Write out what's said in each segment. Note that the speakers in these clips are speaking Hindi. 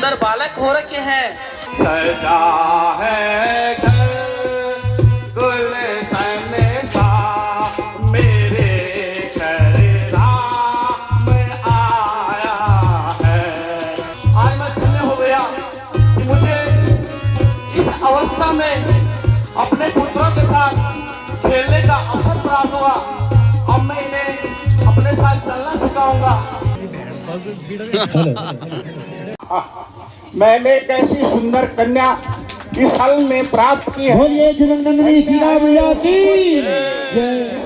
सुंदर बालक हो रखे हैं। सजा है घर गुलशन सा मेरे घर राम आया है। आज मैं धन्य हो गया कि मुझे इस अवस्था में अपने पुत्रों के साथ खेलने का अवसर प्राप्त हुआ। अब मैं इन्हें अपने साथ चलना सिखाऊंगा। मैंने एक ऐसी सुंदर कन्या इस साल में प्राप्त की है। बोलिए जगन्नाथ सीता मैया की जय।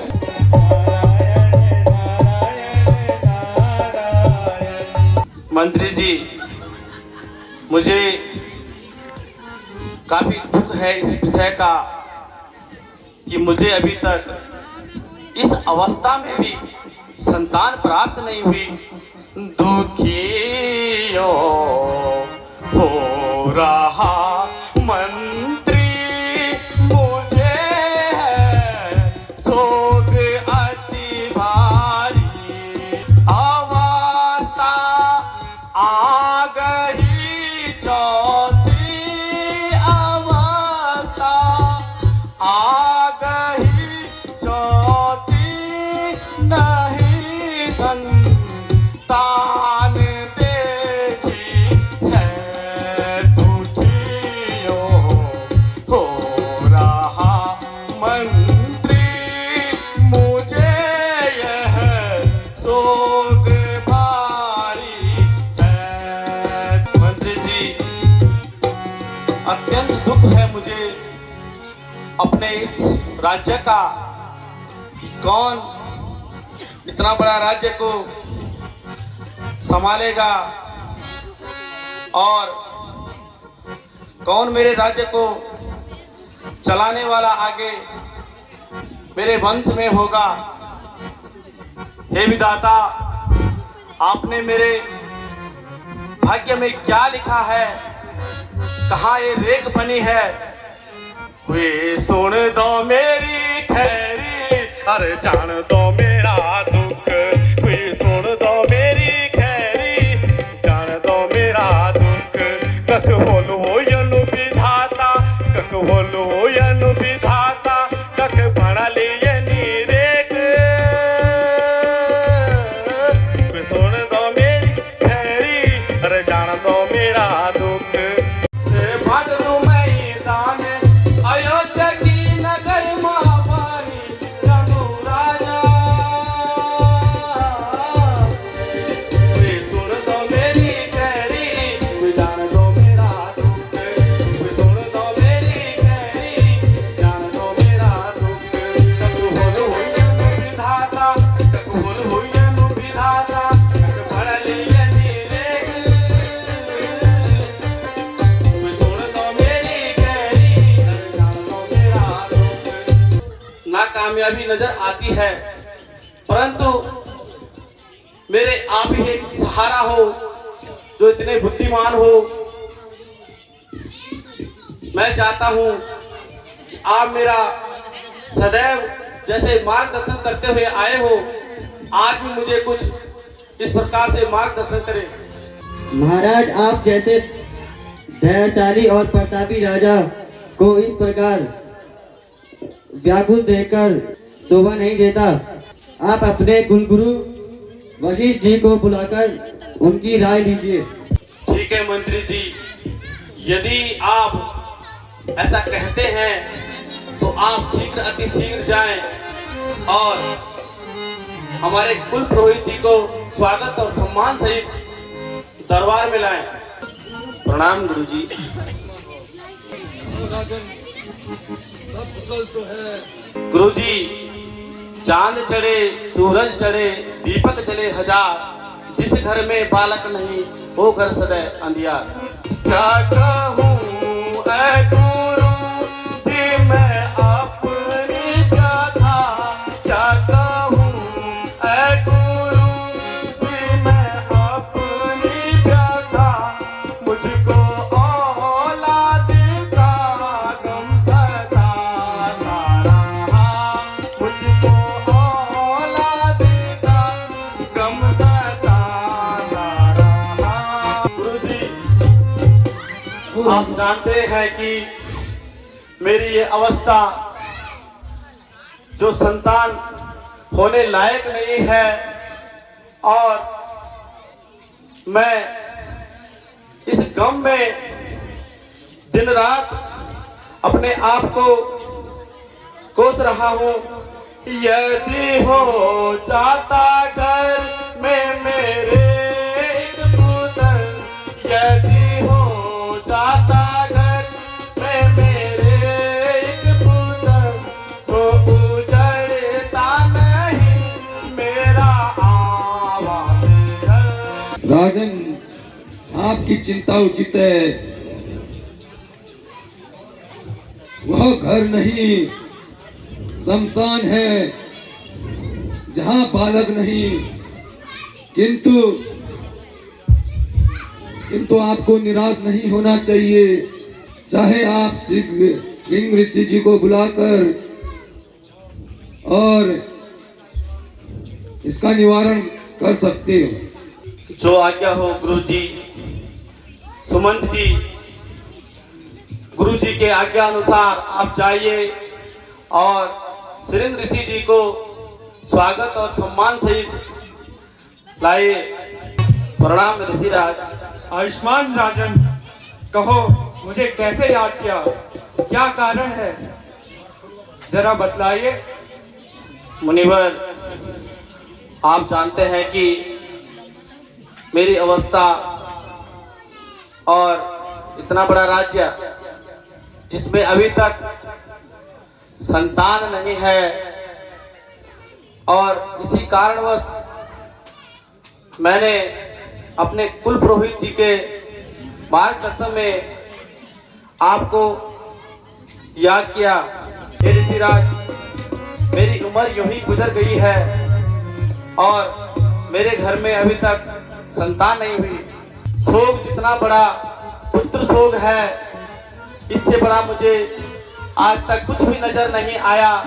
मंत्री जी, मुझे काफी दुख है इस विषय का कि मुझे अभी तक इस अवस्था में भी संतान प्राप्त नहीं हुई। दुखियो हो रहा मंत्री मुझे है शोक अति भारी। अवस्था आ गई चौथी, अवस्था आ गई चौथी, नहीं संतान देखी है। दुखियो हो रहा मंत्री मुझे यह शोक भारी है। मंत्री जी, अत्यंत दुख है मुझे अपने इस राज्य का। कौन इतना बड़ा राज्य को संभालेगा और कौन मेरे राज्य को चलाने वाला आगे मेरे वंश में होगा। हे विधाता, आपने मेरे भाग्य में क्या लिखा है, कहाँ ये रेख बनी है। वे सुन दो मेरी खैरी, अरे जान दो मेरा दुख। वे सुन दो मेरी खैरी, जान दो मेरा दुख। कख बोलो यनु विधाता, कख बोलो यनु विधाता, कख बना लिए नीरेक। वे सुन दो मेरी खैरी, अरे जान दो मेरा दुख। भादरू मैदान अयोध्या की नगर महापानी रघु राजा। वे सुन दो मेरी खैरी, वे जान दो मेरा दुख। वे सुन दो मेरी खैरी, जान दो मेरा दुख। कछु बोलो यनु विधाता, कछु बोलो यनु विधाता, कछु भर लिए नीरेख। वे सुन दो मेरी खैरी, जान दो मेरा दुख। नाकामयाबी नजर आती है, परंतु मेरे आप ही एक सहारा हो जो इतने बुद्धिमान हो। मैं चाहता हूं कि आप मेरा सदैव जैसे मार्गदर्शन करते हुए आए हो, आज भी मुझे कुछ इस प्रकार से मार्गदर्शन करें। महाराज, आप जैसे दयाशाली और प्रतापी राजा को इस प्रकार व्याकुल देखकर शोभा नहीं देता। आप अपने कुलगुरु वशिष्ठ जी को बुलाकर उनकी राय लीजिए। ठीक है मंत्री जी, यदि आप ऐसा कहते हैं तो आप शीघ्र अति शीघ्र जाएं और हमारे कुल पुरोहित जी को स्वागत और सम्मान सहित दरबार में लाएं। प्रणाम गुरु जी। गुरु जी, चांद चढ़े सूरज चढ़े दीपक जले हजार, जिस घर में बालक नहीं वो घर सदैव अंधियार। क्या कहूँ ऐ गुरु जी मैं अपनी कथा, क्या कहूँ ऐ गुरु जी मैं अपनी कथा। मुझको औलाद का गम सताता रहा, मुझको औलाद का गम सताता रहा। गुरु जी, आप जानते हैं कि मेरी ये अवस्था जो संतान होने लायक नहीं है और मैं इस गम में दिन रात अपने आप को कोस रहा हूँ। यदि हो जाता घर में मेरे एक पुत्र, यदि हो जाता घर में मेरे एक पुत्र, तो उजड़ता नहीं मेरा आवाज़ घर। राजन, आपकी चिंता उचित है। वह घर नहीं, शमशान है जहां बालक नहीं। किंतु आपको निराश नहीं होना चाहिए। चाहे आप सिंह ऋषि जी को बुलाकर और इसका निवारण कर सकते हो। जो आज्ञा हो गुरुजी। सुमंत जी, गुरुजी के आज्ञा अनुसार आप जाइए और सिरिंद ऋषि जी को स्वागत और सम्मान सहित लाए। प्रणाम ऋषिराज। आयुष्मान राजन, कहो मुझे कैसे याद किया, क्या कारण है, जरा बतलाइए। मुनिवर, आप जानते हैं कि मेरी अवस्था और इतना बड़ा राज्य जिसमें अभी तक संतान नहीं है और इसी कारणवश मैंने अपने कुल पुरोहित जी के मार्गदर्शन में आपको याद किया। हे ऋषिराज, मेरी उम्र यूं ही गुजर गई है और मेरे घर में अभी तक संतान नहीं हुई। शोक जितना बड़ा पुत्र शोक है, इससे बड़ा मुझे आज तक कुछ भी नजर नहीं आया।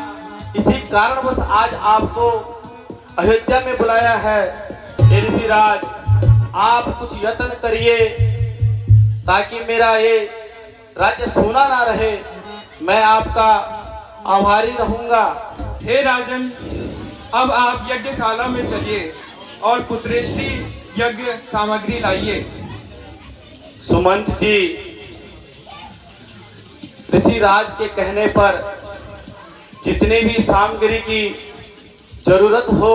इसी कारणवश आज आपको अयोध्या में बुलाया है। हे ऋषिराज, आप कुछ यत्न करिए ताकि मेरा ये राज्य सूना ना रहे। मैं आपका आभारी रहूंगा। हे राजन, अब आप यज्ञशाला में चलिए और पुत्रेष्टि यज्ञ सामग्री लाइए। सुमंत जी, ऋषिराज के कहने पर जितनी भी सामग्री की जरूरत हो,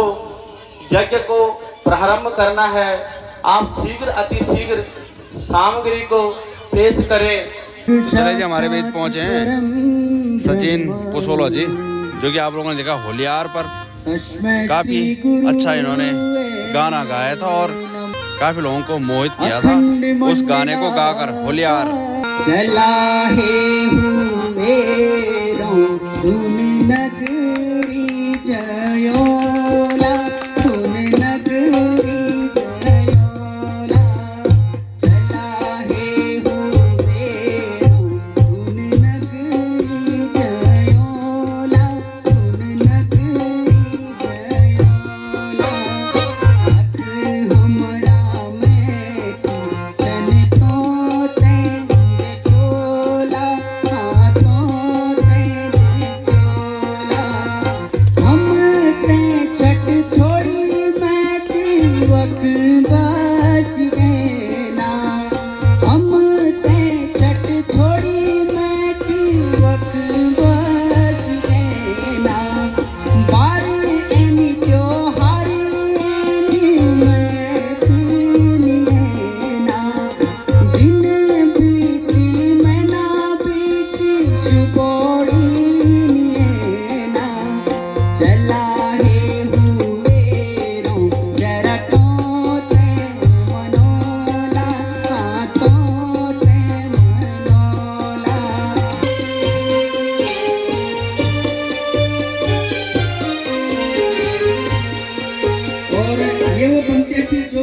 यज्ञ को प्रारंभ करना है। आप शीघ्र अति शीघ्र सामग्री को पेश करें। चले जी, हमारे बीच पहुंचे हैं सचिन पुसोला जी, जो कि आप लोगों ने देखा होलियार पर काफी अच्छा इन्होंने गाना गाया था और काफी लोगों को मोहित किया था उस गाने को गाकर। होलियार। चला है नगरी जयोला, धुन नगरी जयोला, चला है धुन नगरी जयोला, धुन नगरी जयोला। हाथ हमरा में चन तो तेरे चोला, हाथों तेरे चोला। हम ते छठ छोड़ी मैं तिलक बस गैना, हम ते छठ छोड़ी मैं तिलक बस गैना। बारी एनी त्योहार एनी मैं लेना, दिन बीती मैं ना बीती सुबोड़ी लेना। चला है हुएरो जरा तोते मनोला, तोते मनोला। और ये वो पंक्तियाँ थी जो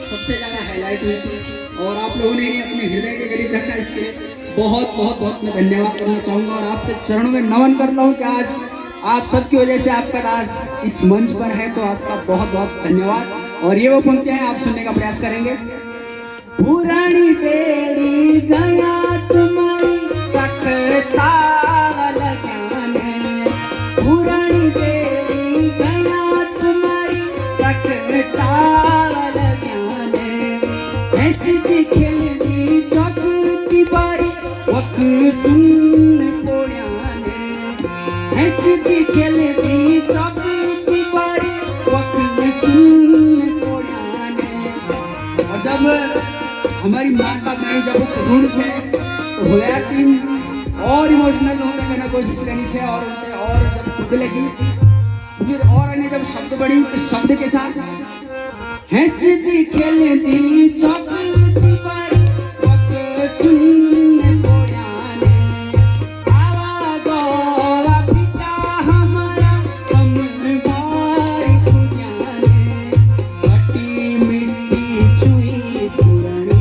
सबसे ज़्यादा हाईलाइट हुई थी और आप लोगों ने इन्हें अपने हृदय के करीब रखा। इसके लिए बहुत बहुत बहुत मैं धन्यवाद करना चाहूँगा और आपके चरणों में नमन करता हूँ कि आज आप सबकी वजह से आपका दास इस मंच पर है, तो आपका बहुत बहुत धन्यवाद। और ये वो पंक्तियाँ हैं, आप सुनने का प्रयास करेंगे। पुरानी तेरी गया बारी वक सुन कोड़ियाने ऐसी दी खेलती चौकी बारी वक सुन कोड़ियाने। और जब हमारी माता बहन जब ढूंढ से तो होया टीम और इमोशनल होने की कोशिश करी से और उनसे और जब खुद लगी फिर और अन्य जब शब्द बढ़ी तो शब्द के साथ हंसती खेलती चौकी बारी वक सुन कोड़ियाने आवा गोवा पिता हमारा हम बारी खुजाने मट्टी मिट्टी छुई पुरानी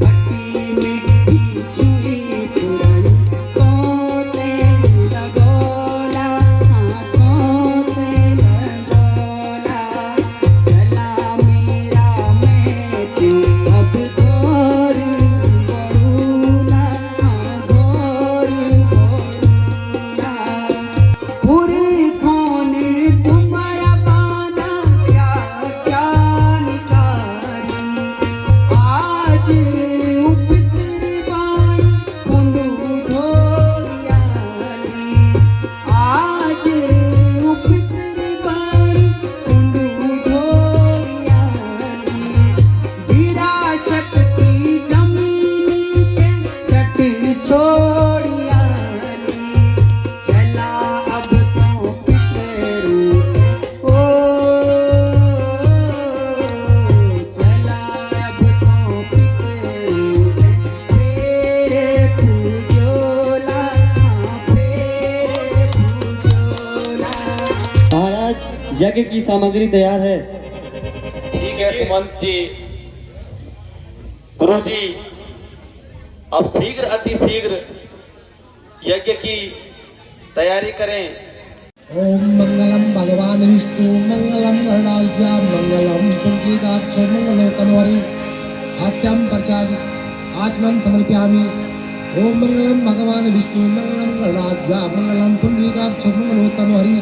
मट्टी मिट्टी छुई पुरानी तोते लगोला तोते लगोला चला मेरा मैं अब घोर बड़ूला घोर बड़ूला पूरी खाने तुम्हारा बाना क्या क्या निकारी आज उपतरी बाई कुंडू ढोलियाली आज उपतरी बाई कुंडू ढोलियाली विरासत की जमीनी छे छट छोड़ियाली चला अब तो पितरू ओ चला अब तो पितरू फेरे पूजोला फेरे पूजोला। महाराज यज्ञ की सामग्री तैयार है। ठीक है सुमंत जी। गुरु जी अब शीघ्र अति शीघ्र यज्ञ की तैयारी करें। ओम मंगलम भगवान विष्णु मंगलम गरुडाध्वजा मंगलम पुंडरीकाक्ष मंगलोत्तमवरी आत्यम प्रचार आचमन समर्पयामि। ओम मंगलम भगवान विष्णु मंगलम गरुडाध्वजा मंगलम पुंडरीकाक्ष मंगलोत्तमवरी।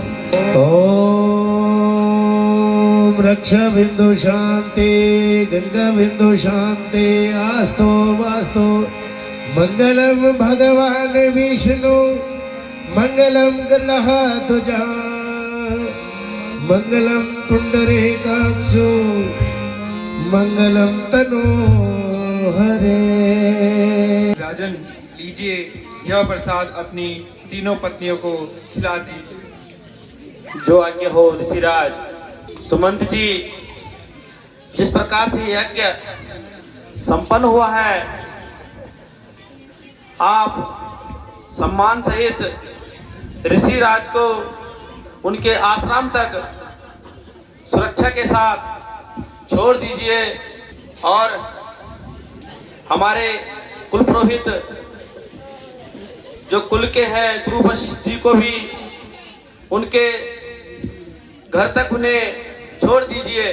ओम रक्ष बिंदु शांति गंगा बिंदु शांति आस्तो वास्तो मंगलम भगवान विष्णु मंगलम गणध्वजा मंगलम पुंडरीकाक्षो मंगलम तनो हरे। राजन लीजिए यह प्रसाद अपनी तीनों पत्नियों को खिला दीजिए। जो आज्ञा हो ऋषिराज। सुमंत जी जिस प्रकार से यज्ञ संपन्न हुआ है आप सम्मान सहित ऋषिराज को उनके आश्रम तक सुरक्षा के साथ छोड़ दीजिए और हमारे कुल पुरोहित जो कुल के हैं गुरु वशिष्ठ जी को भी उनके घर तक उन्हें छोड़ दीजिए।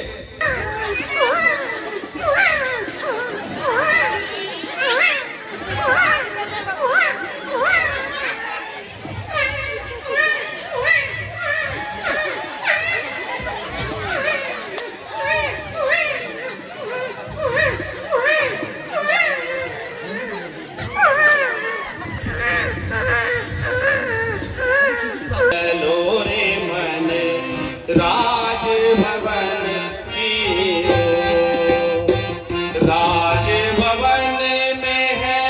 चलो रे मन राज भवन की ओर। राज भवन में है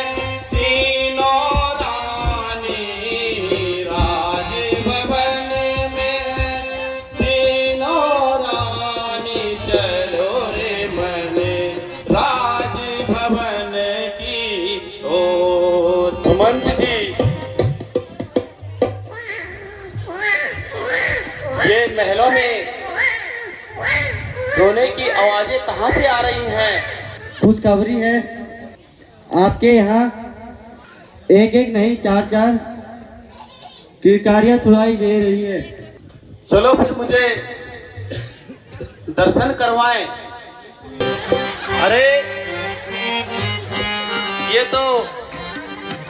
तीनों रानी। राज भवन में है तीनों रानी। चलो रे मन राज भवन की ओर। सुमंत जी ये महलों में रोने की आवाजें कहाँ से आ रही हैं? खुशखबरी है आपके यहाँ एक एक नहीं चार चार किरकारियां सुनाई दे रही है। चलो फिर मुझे दर्शन करवाएं। अरे ये तो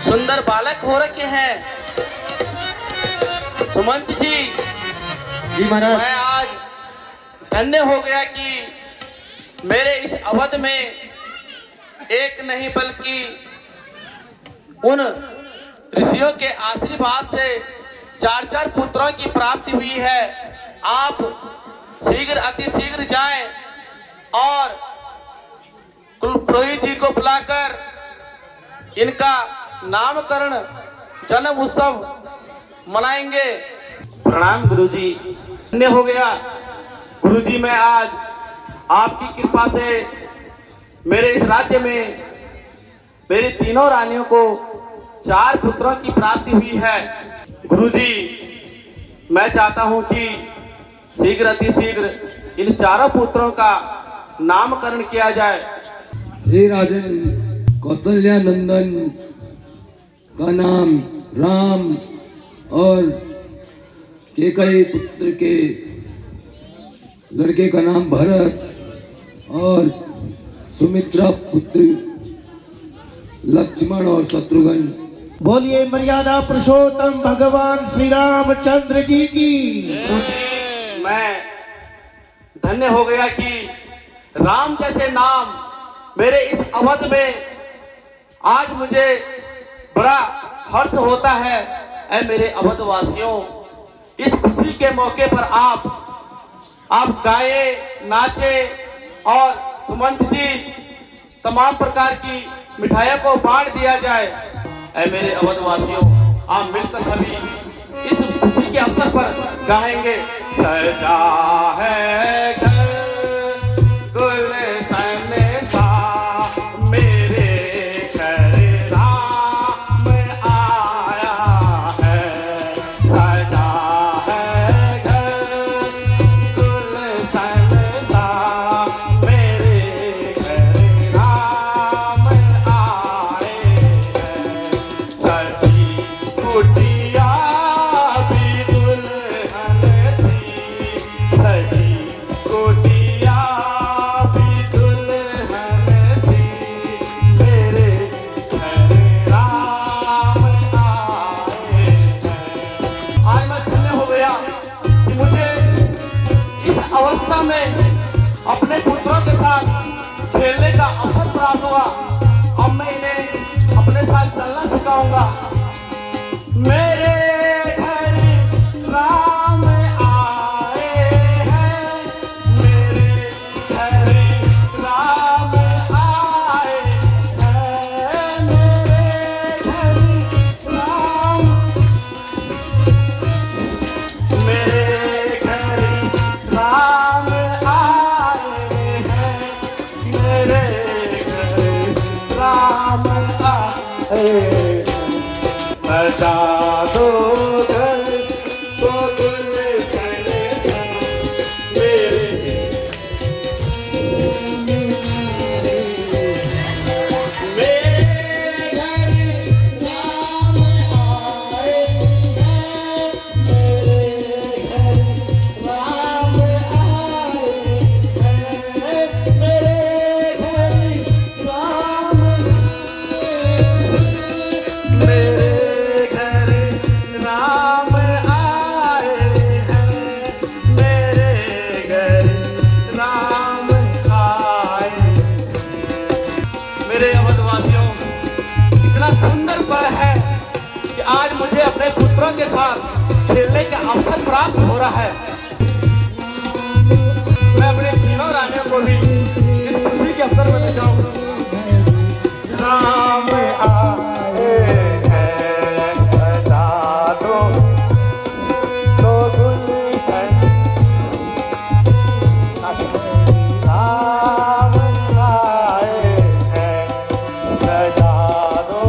सुंदर बालक हो रखे हैं। सुमंत जी जी महाराज। मैं आज धन्य हो गया कि मेरे इस अवध में एक नहीं बल्कि उन ऋषियों के आशीर्वाद से 4 पुत्रों की प्राप्ति हुई है। आप शीघ्र अति शीघ्र जाएं और कुलपुरोहित जी को बुलाकर इनका नामकरण जन्म उत्सव मनाएंगे। प्रणाम गुरुजी। धन्य हो गया गुरुजी, मैं आज आपकी कृपा से मेरे इस राज्य में मेरी तीनों रानियों को 4 पुत्रों की प्राप्ति हुई है। गुरुजी, मैं चाहता हूं कि शीघ्र अति शीघ्र इन 4 पुत्रों का नामकरण किया जाए। हे राजन, कौशल्या नंदन का नाम राम और केकई पुत्र के लड़के का नाम भरत और सुमित्रा पुत्र लक्ष्मण और शत्रुघ्न। बोलिए मर्यादा पुरुषोत्तम भगवान श्री रामचंद्र जी की। मैं धन्य हो गया कि राम जैसे नाम मेरे इस अवध में आज मुझे बड़ा हर्ष होता है। ऐ मेरे अवध वासियों, इस खुशी के मौके पर आप गाए, नाचे और सुमंत जी तमाम प्रकार की मिठाइयों को बांट दिया जाए। ऐ मेरे अवध वासियों, आप मिलकर सभी इस खुशी के अवसर पर गाएंगे। सजा है घर गुलशन सा, मेरे घर राम आया है। सजा है घर गुलशन सा, मेरे घर राम आए हैं। सजी कुटिया भी दुल्हन सी, सजी कुटिया भी दुल्हन सी, मेरे घर राम आए हैं। आज मैं धन्य हो गया कि मुझे इस अवस्था में अपने पुत्रों के साथ खेलने का अवसर प्राप्त हुआ। अब मैं इन्हें अपने साथ चलना सिखाऊंगा। मेरे घर राम आए हैं, मेरे घर राम आए हैं, मेरे घर राम, मेरे घर राम आए हैं, मेरे घर राम आए हैं। सजा दो घर को गुलशन सा, मेरे घर राम आए हैं, मेरे घर राम आए हैं, मेरे घर राम, मेरे घर राम आए हैं, मेरे घर राम आए हैं। मेरे अवधवासियों, इतना सुंदर पल है कि आज मुझे अपने पुत्रों के साथ खेलने का अवसर प्राप्त हो रहा है। मैं अपने तीनों रानियों को भी इस खुशी के अवसर में ले जाऊंगा। राम आए हैं, सजा दो गुलशन, राम आए हैं, सजा दो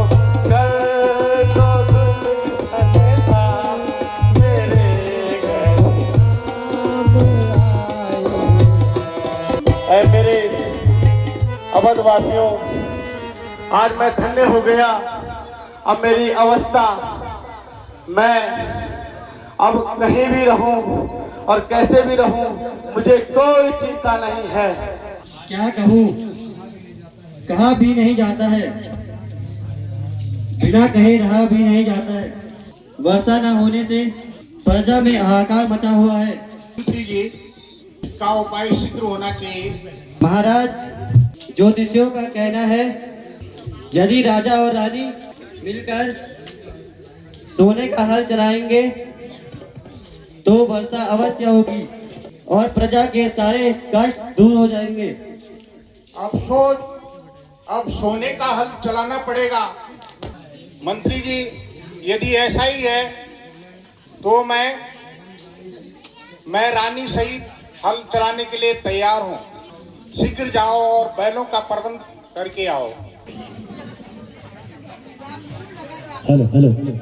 गुलशन सा, मेरे घर ऐ मेरे अवधवासियों, आज मैं धन्य हो गया। अब मेरी अवस्था, मैं अब कहीं भी रहूं और कैसे भी रहूं, मुझे कोई चिंता नहीं है। क्या कहूँ, कहा भी नहीं जाता है, बिना कहे रहा भी नहीं जाता है। वर्षा न होने से प्रजा में हाहाकार मचा हुआ है। मंत्री जी, इसका उपाय शीघ्र होना चाहिए। महाराज, ज्योतिषियों का कहना है यदि राजा और रानी मिलकर सोने का हल चलाएंगे तो वर्षा अवश्य होगी और प्रजा के सारे कष्ट दूर हो जाएंगे। अब सोने का हल चलाना पड़ेगा। मंत्री जी, यदि ऐसा ही है तो मैं रानी सहित हल चलाने के लिए तैयार हूँ। शीघ्र जाओ और बैलों का प्रबंध करके आओ। Hello hello hello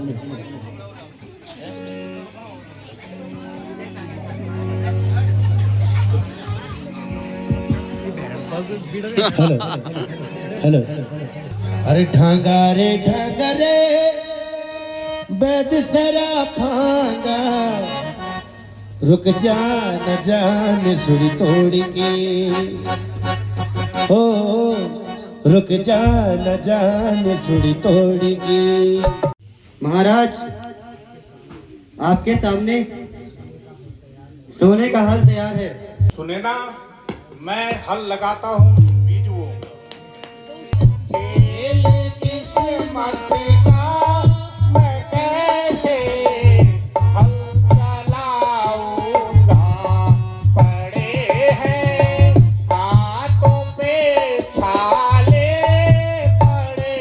hello. अरे ढांगा रे बैद सरा फांगा, रुक जा न जान सुरी तोड़ के, हो रुक जा न जान सुरी तोड़ के। महाराज, आपके सामने सोने का हल तैयार है। सुने ना, मैं हल लगाता हूँ, बीज वो। खेल किस्मत का मैं कैसे हल चलाऊंगा, पड़े हैं हाथों पे छाले, पड़े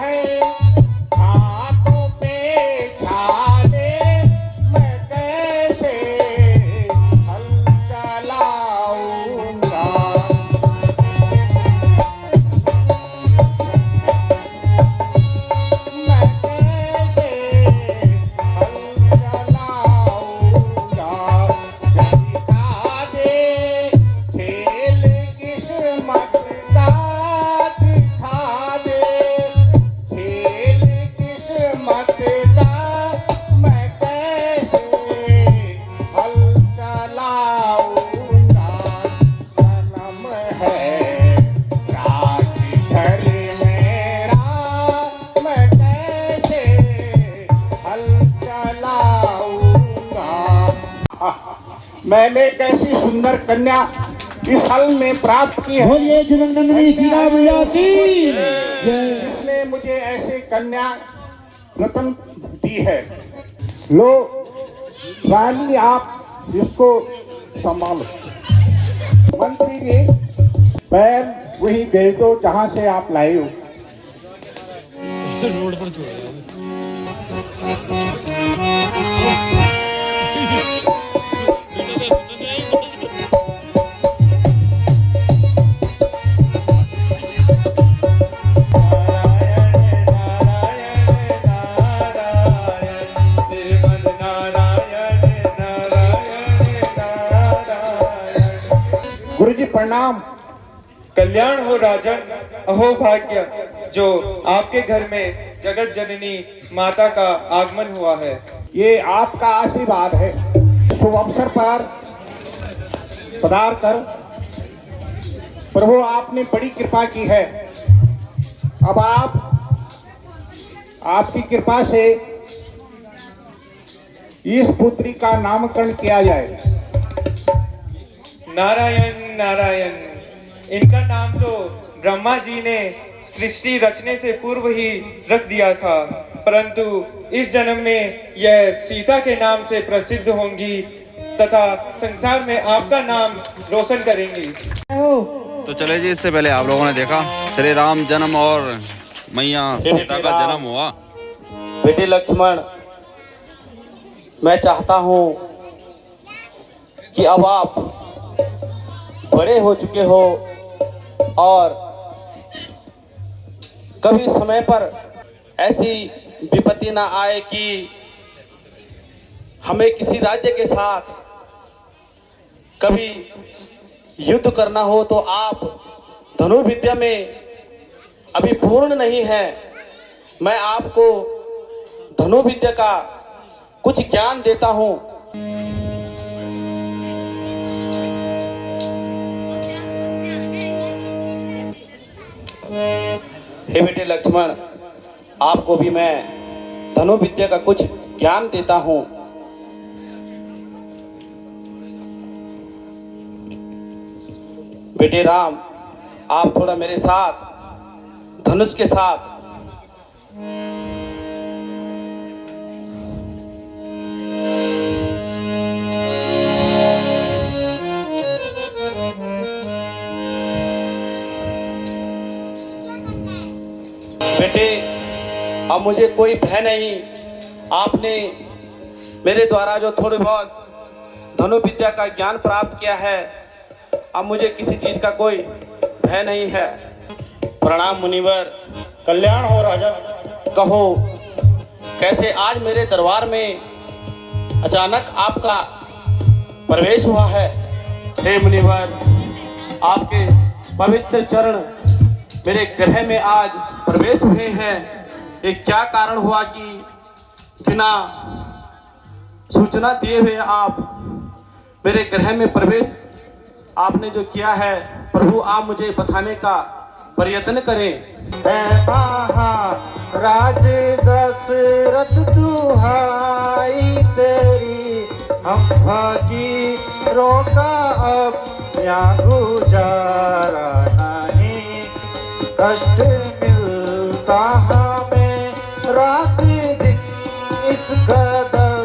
हैं हाथों पे छाले, मैं कैसे हल चलाऊंगा। मैं कैसे हल चलाऊंगा। दिखा दे खेल किस्मत का, दिखा दे खेल किस्मत का, मैं कैसे हल चलाऊंगा। जन्म है राजघर मेरा, मैं कैसे हल चलाऊंगा। मैंने कैसी सुंदर कन्या इस हल में प्राप्त की है। बोलिए जनकनंदनी श्री राम मैया की जय। जिसने मुझे ऐसे कन्या रतन दी है। लो रानी, आप इसको संभालो। मंत्री जी, बैल वही दे दो जहां से आप लाए हो। गुरु जी प्रणाम। कल्याण हो राजन, अहो भाग्य जो आपके घर में जगत जननी माता का आगमन हुआ है। ये आपका आशीर्वाद है। शुभ अवसर पर पधार कर प्रभु आपने बड़ी कृपा की है। अब आपकी कृपा से इस पुत्री का नामकरण किया जाए। नारायण नारायण, इनका नाम तो ब्रह्मा जी ने सृष्टि रचने से पूर्व ही रख दिया था, परंतु इस जन्म में यह सीता के नाम से प्रसिद्ध होंगी तथा संसार में आपका नाम रोशन करेंगी। तो चले जी, इससे पहले आप लोगों ने देखा श्री राम जन्म और मैया सीता का जन्म हुआ। बेटे लक्ष्मण, मैं चाहता हूँ कि अब आप बड़े हो चुके हो और कभी समय पर ऐसी विपत्ति ना आए कि हमें किसी राज्य के साथ कभी युद्ध करना हो, तो आप धनुर्विद्या में अभी पूर्ण नहीं है। मैं आपको धनुर्विद्या का कुछ ज्ञान देता हूँ। हे बेटे लक्ष्मण, आपको भी मैं धनुर्विद्या का कुछ ज्ञान देता हूँ। बेटे राम, आप थोड़ा मेरे साथ धनुष के साथ बेटे, अब मुझे कोई भय नहीं। आपने मेरे द्वारा जो थोड़ी बहुत धनुर्विद्या का ज्ञान प्राप्त किया है, अब मुझे किसी चीज का कोई भय नहीं है। प्रणाम मुनिवर। कल्याण हो राजा। कहो, कैसे आज मेरे दरबार में अचानक आपका प्रवेश हुआ है? हे मुनिवर, आपके पवित्र चरण मेरे गृह में आज प्रवेश हुए हैं। ये क्या कारण हुआ कि बिना सूचना दिए हुए आप मेरे गृह में प्रवेश आपने जो किया है? प्रभु, आप मुझे बताने का प्रयत्न करें। राज दशरथ दुहाई तेरी, हम भागी रोका अब यहाँ गुजारा नहीं। कष्ट मिलता हमें रात दिन इस कदर,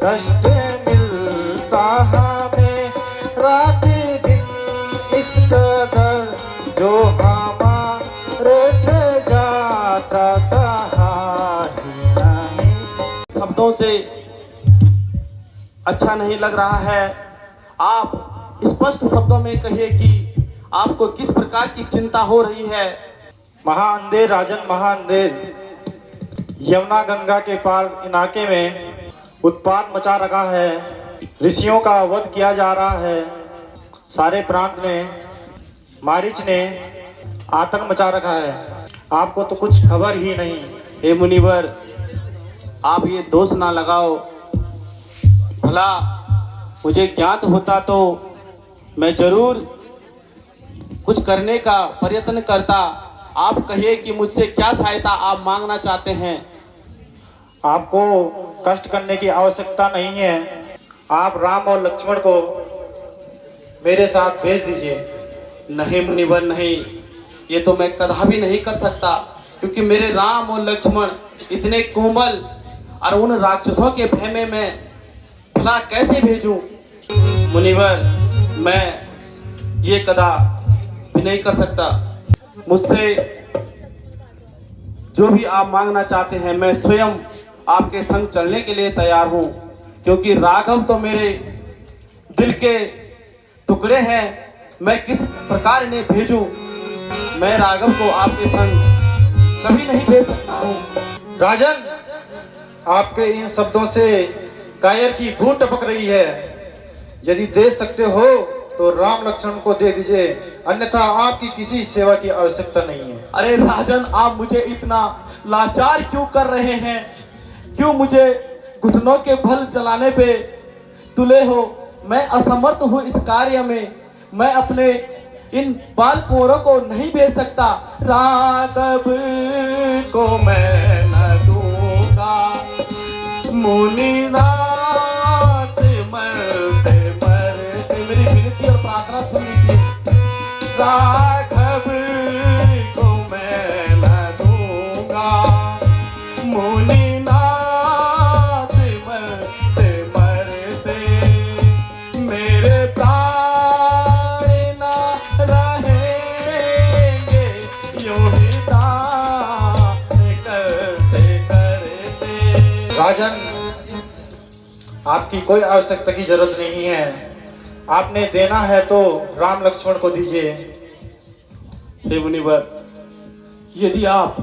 कष्ट मिलता हमें रात दिन इस कदर, जो हमारे से जाता सहा ही नहीं। शब्दों से अच्छा नहीं लग रहा है। आप स्पष्ट शब्दों में कहिए कि आपको किस प्रकार की चिंता हो रही है। महाअंधेर राजन, महाअंधेर यमुना गंगा के पार इलाके में उत्पात मचा रखा है। ऋषियों का वध किया जा रहा है। सारे प्रांत में मारीच ने आतंक मचा रखा है। आपको तो कुछ खबर ही नहीं। हे मुनिवर, आप ये दोष ना लगाओ। भला मुझे ज्ञात होता तो मैं जरूर कुछ करने का प्रयत्न करता। आप कहिए कि मुझसे क्या सहायता आप मांगना चाहते हैं? आपको कष्ट करने की आवश्यकता नहीं है। आप राम और लक्ष्मण को मेरे साथ भेज दीजिए। नहीं मुनिवर, नहीं, ये तो मैं कदापि नहीं कर सकता, क्योंकि मेरे राम और लक्ष्मण इतने कोमल और उन राक्षसों के भय में मैं भला कैसे भेजूं? मुनिवर, मैं ये कदापि नहीं कर सकता। मुझसे जो भी आप मांगना चाहते हैं, मैं स्वयं आपके संग चलने के लिए तैयार हूं, क्योंकि राघव तो मेरे दिल के टुकड़े हैं। मैं किस प्रकार इन्हें भेजूं? मैं राघव को आपके संग कभी नहीं भेज सकता हूं। राजन, आपके इन शब्दों से कायर की भूख टपक रही है। यदि दे सकते हो तो राम लक्ष्मण को दे दीजिए, अन्यथा आपकी किसी सेवा की आवश्यकता नहीं है। अरे राजन, आप मुझे इतना लाचार क्यों कर रहे हैं? क्यों मुझे घुटनों के बल चलाने पे तुले हो? मैं असमर्थ हूँ इस कार्य में। मैं अपने इन बाल कुंवरों को नहीं भेज सकता। राघव को मैं न दूंगा, मुनिनाथ मरते मरते। मेरी विनती और प्रार्थना सुन लीजिए। राघव को मैं न दूंगा, मुनिनाथ मरते मरते। मेरे प्राण न रहेंगे यूं ही दास करते करते। राजन, आपकी कोई आवश्यकता की जरूरत नहीं है। आपने देना है तो राम लक्ष्मण को दीजिए। हे मुनिवर, यदि आप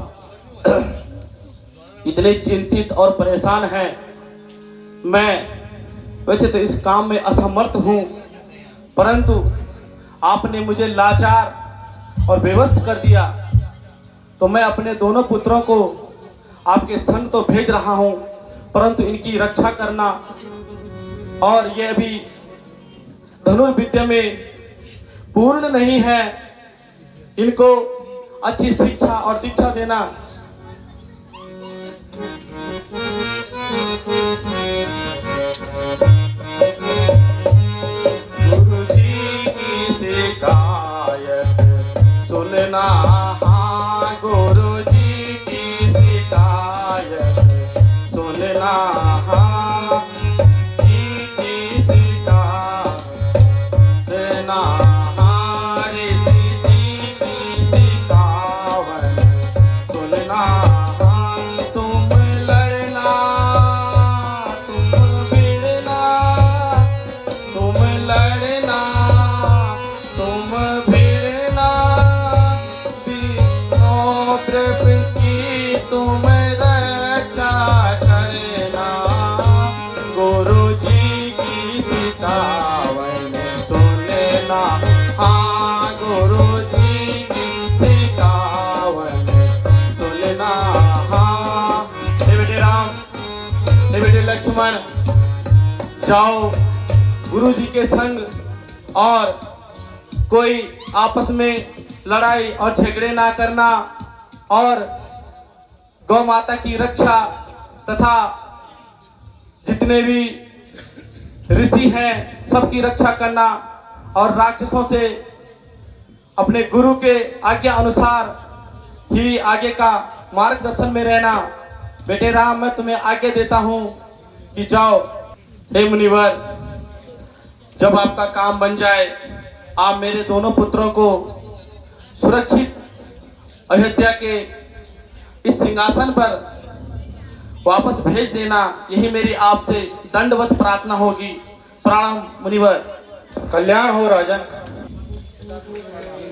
इतने चिंतित और परेशान हैं, मैं वैसे तो इस काम में असमर्थ हूं, परंतु आपने मुझे लाचार और बेबस कर दिया, तो मैं अपने दोनों पुत्रों को आपके संग तो भेज रहा हूं, परंतु इनकी रक्षा करना और ये अभी धनुर्विद्या में पूर्ण नहीं है, इनको अच्छी शिक्षा और दीक्षा देना। गुरु जी की शिकायत सुनना, हाँ, गुरु जी की शिकायत लड़ना, तुम लड़ना, तुम भिड़ना, तुम लड़ना, तुम भिड़ना, तीनों तरफ की तुम रक्षा करना, गुरु जी की सिखावन सुनना, हाँ गुरु जी की सिखावन सुनना, हाँ। हे बेटे राम, हे बेटे लक्ष्मण, जाओ गुरु जी के संग और कोई आपस में लड़ाई और झगड़े ना करना, और गौ माता की रक्षा तथा जितने भी ऋषि हैं सबकी रक्षा करना, और राक्षसों से अपने गुरु के आज्ञा अनुसार ही आगे का मार्गदर्शन में रहना। बेटे राम, मैं तुम्हें आज्ञा देता हूँ कि जाओ। हे मुनिवर, जब आपका काम बन जाए आप मेरे दोनों पुत्रों को सुरक्षित अयोध्या के इस सिंहासन पर वापस भेज देना, यही मेरी आपसे दंडवत प्रार्थना होगी। प्रणाम मुनिवर। कल्याण हो राजन।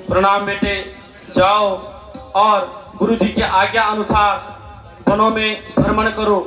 प्रणाम बेटे, जाओ और गुरु जी के आज्ञा अनुसार वनों में भ्रमण करो।